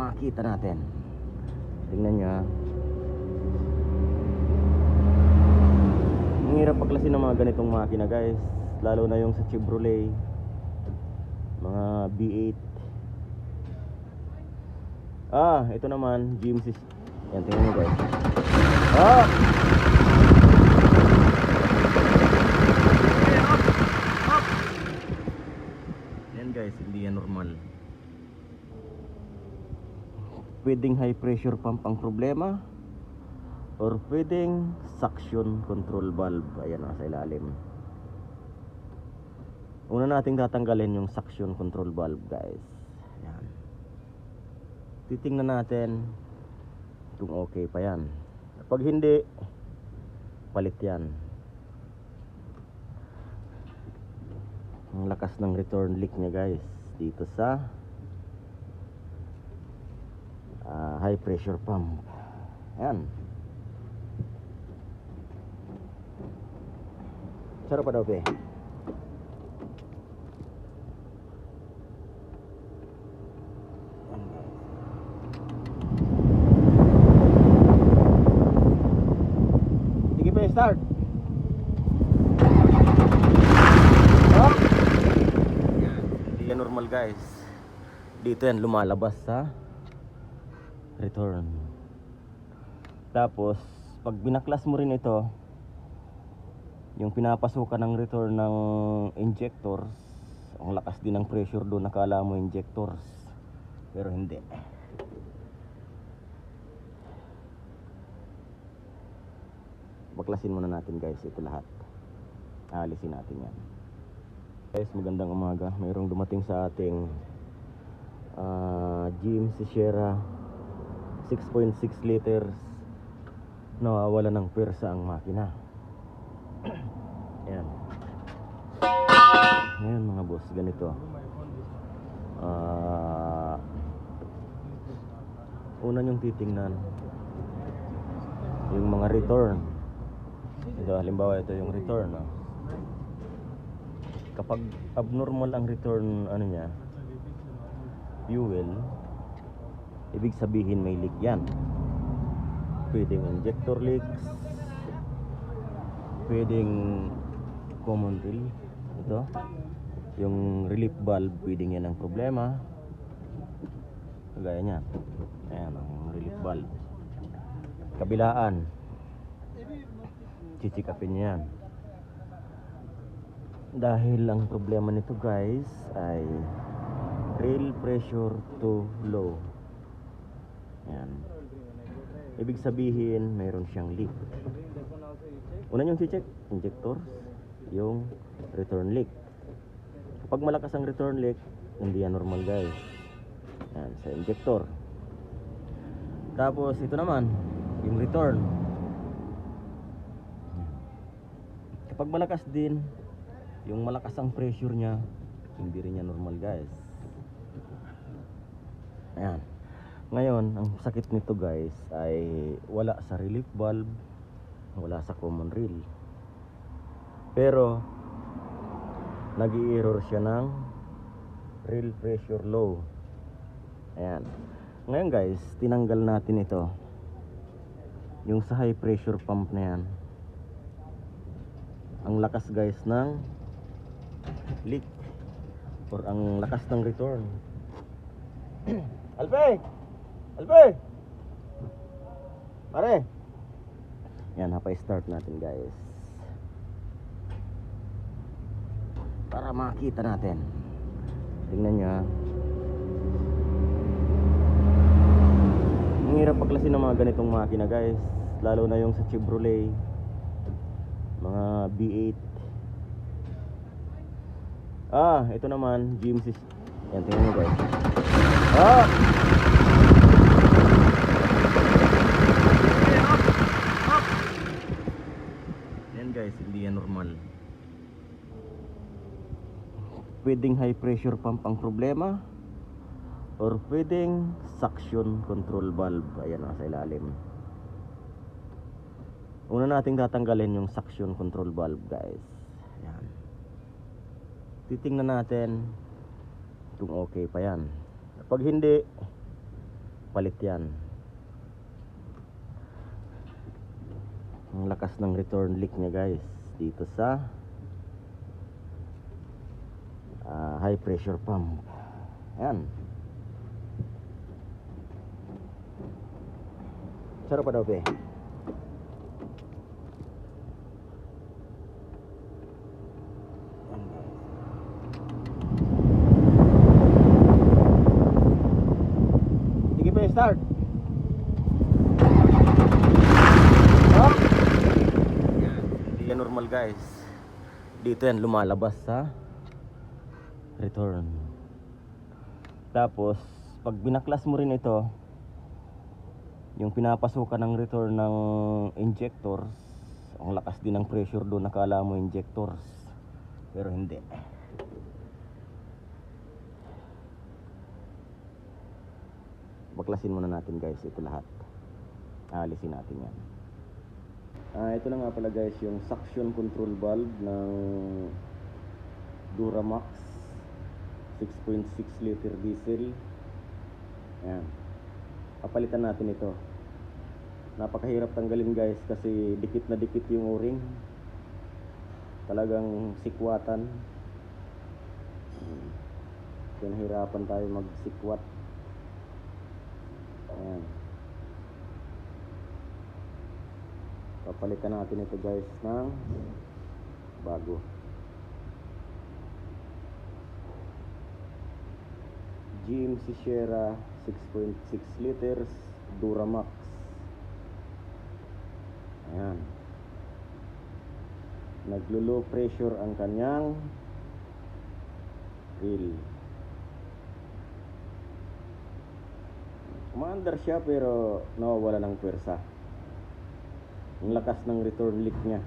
makita natin. Tingnan nyo ha. Ang hirap paklasin ng mga ganitong makina guys, lalo na yung sa Chevrolet, mga B8. Ito naman GMC. Yan, tingnan nyo guys. Yan guys, hindi yan normal. Pwedeng high pressure pump ang problema, or pwedeng suction control valve. Ayan sa ilalim. Una nating tatanggalin yung suction control valve guys. Ayan. Titingnan natin kung okay pa yan. Pag hindi, palit yan. Ang lakas ng return leak nya guys dito sa high pressure pump. Ayan. Sarap pa daw pe. Sige pa start. Hindi yan normal guys. Dito yan lumalabas sa return. Tapos pag binaklas mo rin ito, yung pinapasukan ng return ng injectors, ang lakas din ng pressure doon, nakala mo injectors pero hindi. Baklasin muna natin guys ito lahat. Aalisin natin yan guys. Magandang umaga. Mayroong dumating sa ating GMC Sierra 6.6 liters. Nawawala ng pwersa ang makina. Ayan. Ngayon mga boss, ganito. Una nyong titingnan yung mga return. Ito, halimbawa ito yung return. Kapag abnormal ang return niya, fuel, ibig sabihin may leak yan. Pwedeng injector leaks, pwedeng common rail. Ito yung relief valve, pwedeng yan ang problema. Kagaya niya. Ayan ang relief valve. Kabilaan, chichikapin niya yan. Dahil ang problema nito guys ay rail pressure too low. Ayan. Ibig sabihin mayroon siyang leak. Una yung check injectors, yung return leak. Kapag malakas ang return leak, hindi yan normal guys. Yan, sa injector. Tapos ito naman yung return. Kapag malakas din, yung malakas ang pressure nya, hindi rin yan normal guys. Ayan. Ngayon, ang sakit nito guys ay wala sa relief valve, wala sa common rail, pero nag-i-error siya ng rail pressure low. Ayan. Ngayon guys, tinanggal natin ito, yung sa high pressure pump na yan. Ang lakas guys ng leak, or ang lakas ng return. Alpe! Alpe! Pare! Yan, hapa-start natin guys para makita natin. Tingnan nyo ha. Ang hirap paklasin ng mga ganitong makina guys, lalo na yung sa Chevrolet, mga B8. Ito naman GMC. Yan, tingnan nyo guys. Yan guys, hindi yan normal. Pwedeng high pressure pump ang problema, or pwedeng suction control valve. Ayan sa ilalim. Una nating tatanggalin yung suction control valve guys. Ayan. Titingnan natin kung okay pa yan. Pag hindi, ipapalit yan. Ang lakas ng return leak nya guys dito sa high pressure pump. Ayan. Sarap pa daw pe. Sige pa start. Oh. Hindi yan normal guys. Dito yan lumalabas sa return. Tapos pag binaklas mo rin ito, yung pinapasukan ng return ng injectors, ang lakas din ng pressure doon, nakala mo injectors pero hindi. Baklasin muna natin guys ito lahat. Aalisin natin yan. Ito na nga pala guys yung suction control valve ng Duramax 6.6 liter diesel. Ayan. Papalitan natin ito. Napakahirap tanggalin guys kasi dikit na dikit yung o-ring. Talagang sikwatan. Pinahirapan tayo magsikwat. Ayan. Papalitan natin ito guys ng bago. GMC Sierra 6.6 liters Duramax. Ayan. Naglo-low pressure ang kanyang reel. Umaandar siya pero nawawala ng pwersa. Ang lakas ng return leak niya.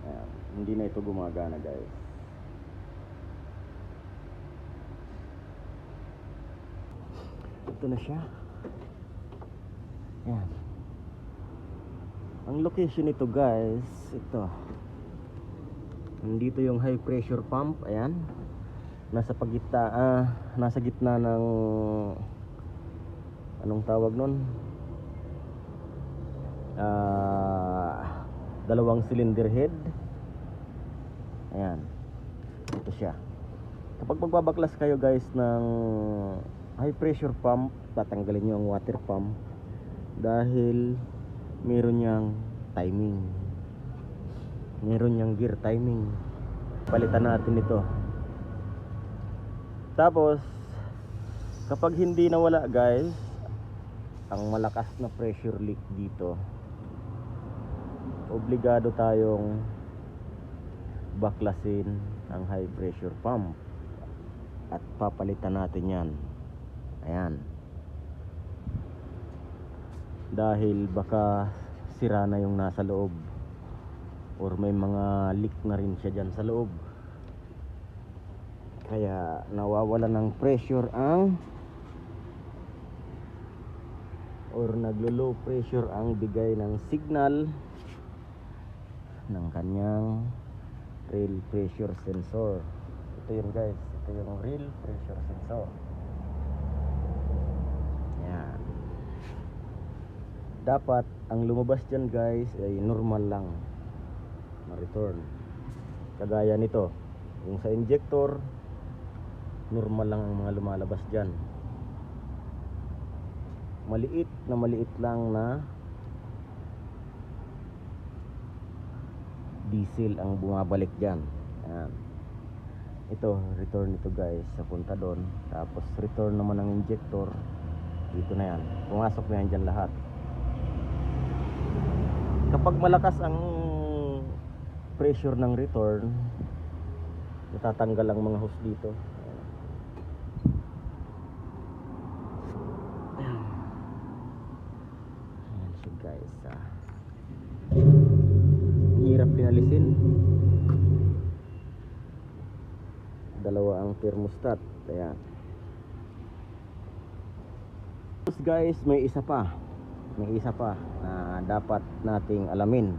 Ayan. Hindi na ito gumagana guys. Ito na siya. Ayan. Ang location nito guys, ito. Nandito yung high pressure pump. Ayan. Nasa gitna ng anong tawag nun? Dalawang cylinder head. Ayan. Ito siya. Kapag magbabaklas kayo guys ng high pressure pump, tatanggalin nyo ang water pump dahil meron niyang timing, meron niyang gear timing. Palitan natin ito. Tapos kapag hindi nawala guys ang malakas na pressure leak dito, obligado tayong baklasin ang high pressure pump at papalitan natin yan. Ayan. Dahil baka sira na yung nasa loob or may mga leak na rin siya dyan sa loob, kaya nawawala ng pressure ang or naglo-low pressure ang bigay ng signal ng kanyang real pressure sensor. Ito yun guys, ito yung real pressure sensor. Yan. Dapat ang lumabas dyan guys ay normal lang na return. Kagaya nito, yung sa injector normal lang ang mga lumalabas dyan. Maliit lang na diesel ang bumabalik dyan. Yan. Ito return ito guys sa punta doon. Tapos return naman ng injector dito na yan. Pumasok na yan dyan lahat. Kapag malakas ang pressure ng return, natatanggal ang mga hose dito. Ayan siya guys. Hirap pinalisin. Dalawa ang thermostat. Ayan. Tapos guys, may isa pa na dapat nating alamin.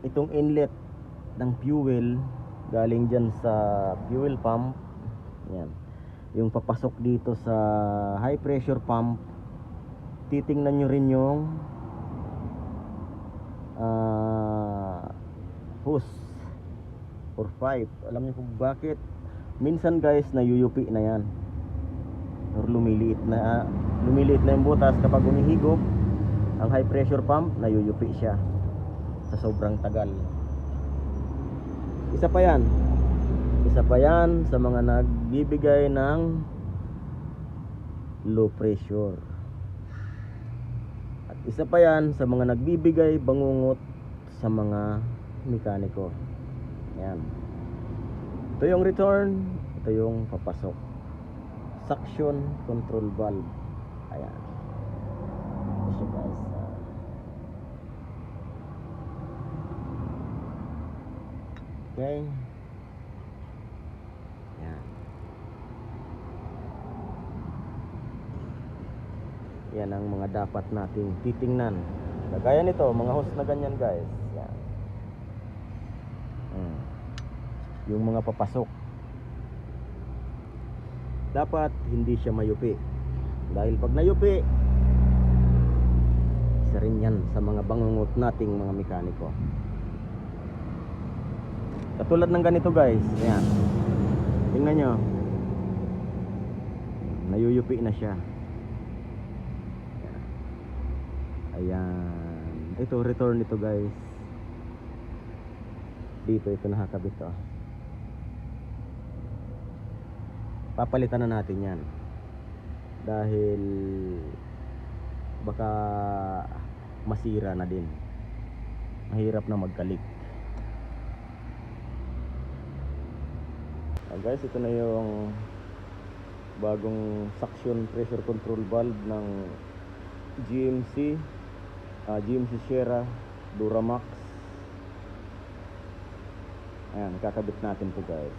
Itong inlet ng fuel galing dyan sa fuel pump. Yan. yung papasok dito sa high pressure pump, titingnan nyo rin yung hose or pipe. Alam niyo kung bakit? Minsan guys, nayuyupi na yan or lumiliit na yung butas kapag umihigop ang high pressure pump. Nayuyupi siya sa sobrang tagal. Isa pa yan sa mga nagbibigay ng low pressure. At isa pa yan sa mga nagbibigay bangungot sa mga mekaniko. Yan. Ito yung return, ito yung papasok. Suction control valve. Ayan. Ito siya guys. Okay. Yan. Yan ang mga dapat nating titingnan. Kagaya nito, mga hose na ganyan guys. Yan. Yung mga papasok, dapat hindi siya mayupi. Dahil pag nayupi, isa rin yan sa mga bangungot nating mga mekaniko. Katulad ng ganito guys. Yan. Tingnan nyo, nayuyupi na siya. Ayan. Ito return nito guys. Dito ito nakakabit to. Papalitan na natin yan dahil baka masira na din. Mahirap na magkalik. Guys, ito na yung bagong suction pressure control valve ng GMC Sierra Duramax. Ayan, kakabit natin to guys.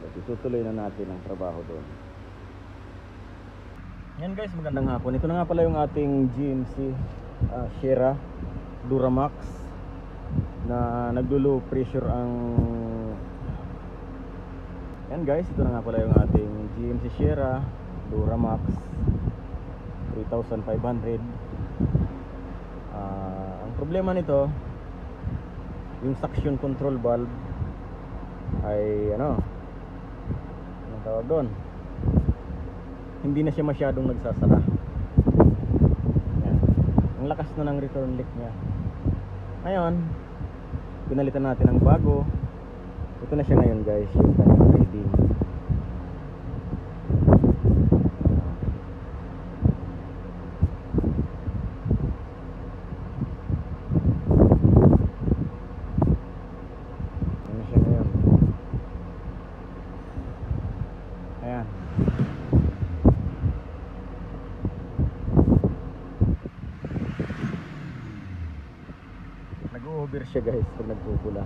At itutuloy na natin ang trabaho doon. Yan guys, magandang hapon. Ito na nga pala yung ating GMC Sierra Duramax na naglo-low pressure ang... Yan guys, ito na nga pala yung ating GMC Sierra Duramax 3500. Ang problema nito, yung suction control valve ay anong tawag doon, hindi na siya masyadong nagsasara. Yan. Ang lakas na ng return leak niya. Ngayon, pinalitan natin ng bago. Ito na siya ngayon guys, yung kanyang reading. Ano siya ngayon? Ayan. Nag-over siya guys pag nagpupula.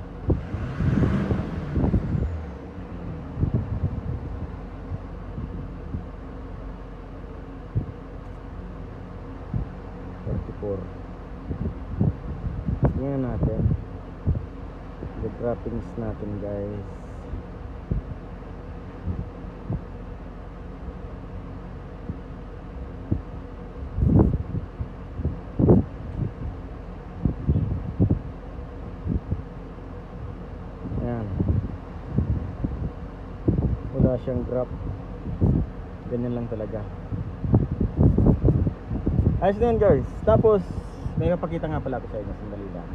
Tingnan natin the droppings natin guys. Ayan, wala siyang drop, ganyan lang talaga. Ayos na yan guys. Tapos may mapakita nga pala ako sa inyo, sandali lang.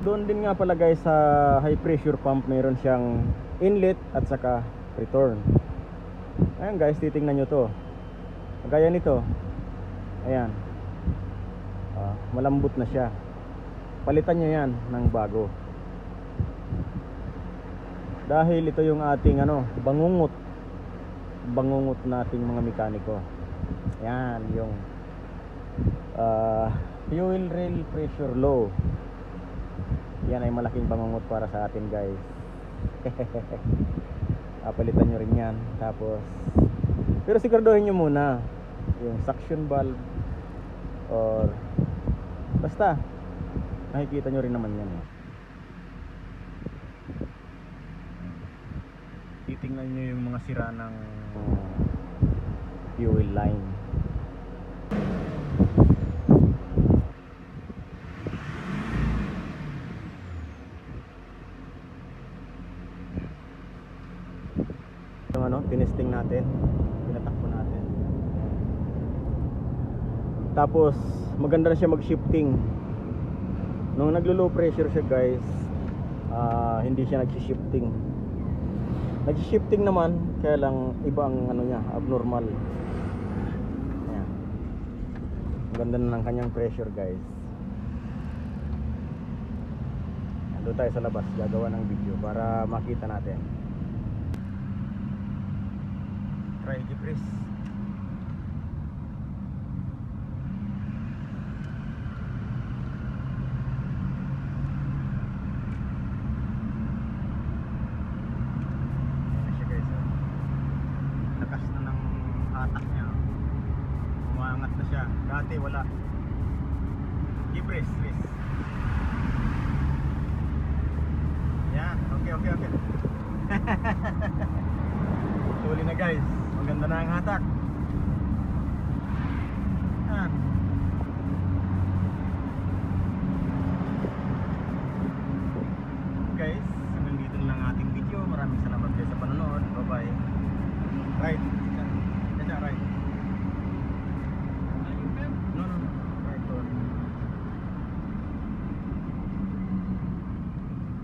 Doon din nga pala guys sa high pressure pump, mayroon siyang inlet at saka return. Ayan guys, titingnan nyo to. Kagaya nito. Ayan, malambot na siya. Palitan nyo yan ng bago. Dahil ito yung ating bangungot nating mga mekaniko. Ayan, yung fuel rail pressure low. Yan ay malaking bangungot para sa atin guys. Palitan nyo rin yan. Tapos pero siguraduhin nyo muna yung suction valve, or basta nakikita nyo rin naman yan. Titingnan nyo yung mga sira ng fuel line. Yung ano, tinesting natin, pinatakbo natin. Tapos maganda na siya mag-shifting. Nung naglo-low pressure siya guys, hindi siya nag-shifting. Nag-shifting naman, kaya lang iba ang ano niya, abnormal. Ayan. Maganda na ng kanyang pressure guys. Doon tayo sa labas, gagawa ng video para makita natin. Try i-press. Lakas na ng hatak niya. Umaangat na siya. Dati wala. I-press, press. Yan, okay. Tuloy na guys. Maganda na ang hatak. Yan. Guys, hanggang dito na lang ating video. Maraming salamat guys sa panonood. Bye bye. Right. Yes, right. No. Right on.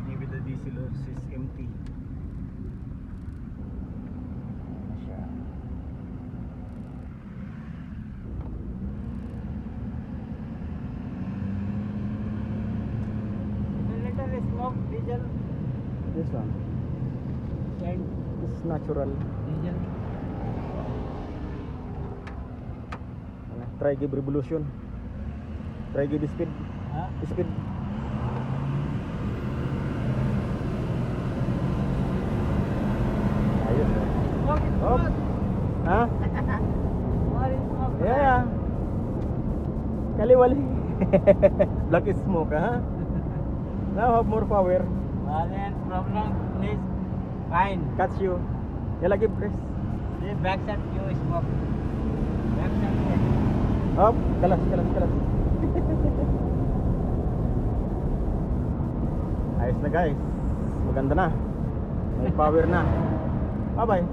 Maybe the diesel is empty. Siya. Little smoke, diesel, This one. and This is natural. diesel. Try give revolution. Try give speed. Ha? Speed. Ayun. Smoke is Hop. smoke. Ha? What is smoke? Yeah. Kaliwali. Black is smoke, ha? Now have more power. Then problem is fine. Catch you. Ya lagi press. The back side you smoke. Back side. Hop, kalas. Ayos na guys. Maganda na. May power na. Bye bye.